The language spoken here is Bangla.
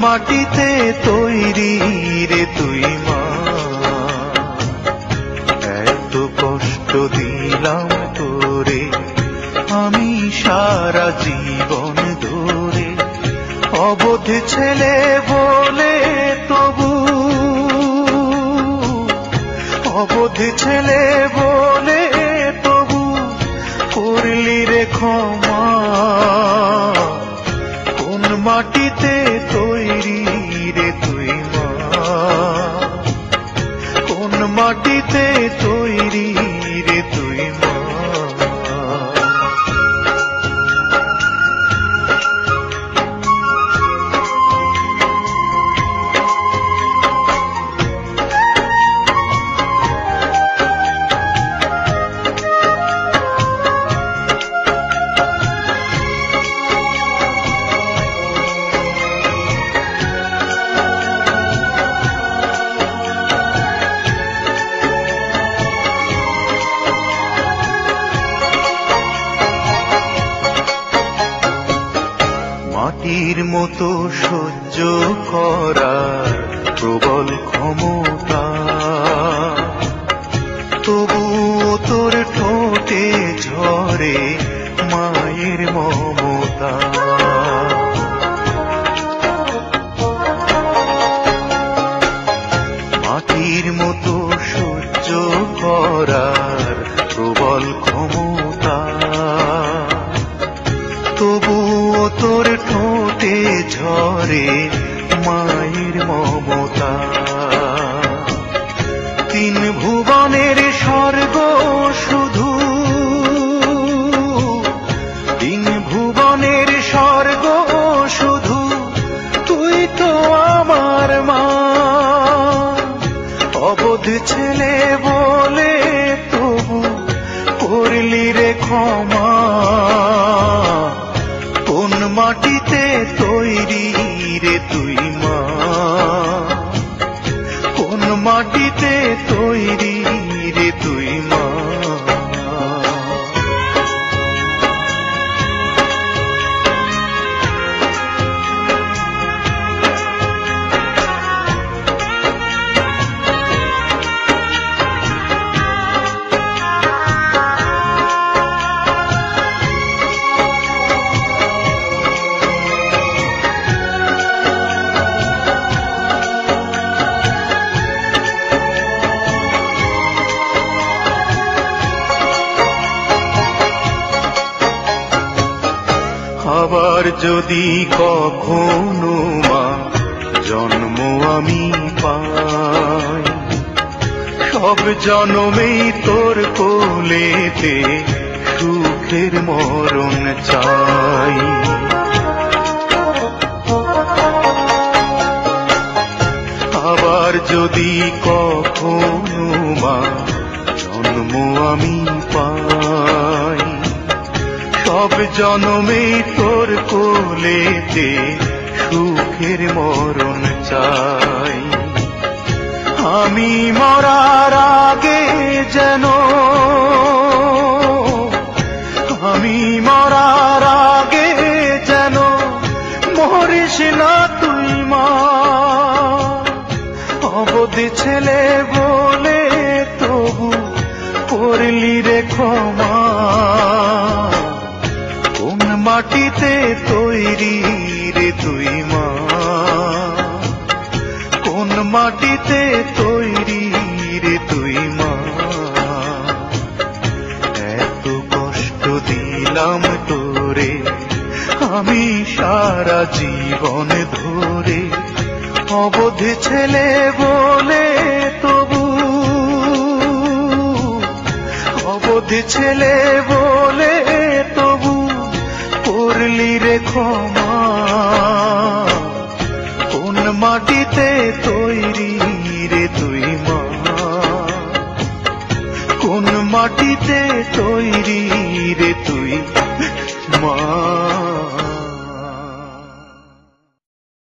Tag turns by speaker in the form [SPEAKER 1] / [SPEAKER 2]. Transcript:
[SPEAKER 1] মাটিতে তৈরি রে তুই মা, এত কষ্ট দিলাম তোরে আমি সারা জীবন ধরে। অবোধ ছেলে বলে তবু, অবোধ ছেলে বলে তবু করলি রে ক্ষমা। কোন মাটিতে তৈরি রে তুই মা, কোন মাটিতে তৈরি রে তুই মা। মাটির মতো সহ্য করার প্রবল ক্ষমতা, তবুও তোর ঠোঁটে ঝরে মায়ের মমতা। মাটির মতো সহ্য করার প্রবল ক্ষমতা, তবুও তোর ঠোঁটে ঝরে মায়ের মমতা। তিন ভুবনের স্বর্গ শুধু, তিন ভুবনের স্বর্গ শুধু তুই তো আমার মা। অবোধ ছেলে বলে তবু করলি রে ক্ষমা। কোন মাটিতে তৈরি রে তুই মা, কোন মাটিতে তৈরি রে তুই মা। আবার যদি কখনো মা জন্ম আমি পাই, সব জন্মেই তোর কোলেতে সুখের মরণ চাই। আবার যদি কখনো মা জন্ম আমি পাই, সব জনমে তোর কোলেতে সুখের মরণ চাই। আমি মরার আগে যেন, আমি মরার আগে যেন মরিস না তুই মা। অবোধ ছেলে বলে তবু করলি রে ক্ষমা। কোন মাটিতে তৈরি রে তুই মা, কোন মাটিতে তৈরি রে তুই মা। এত কষ্ট দিলাম তোরে আমি সারা জীবন ধরে। অবোধ ছেলে বলে তবু, অবোধ ছেলে বলে তবু করলি রে ক্ষমা। কোন মাটিতে তৈরি রে তুই মা, কোন মাটিতে তৈরি রে তুই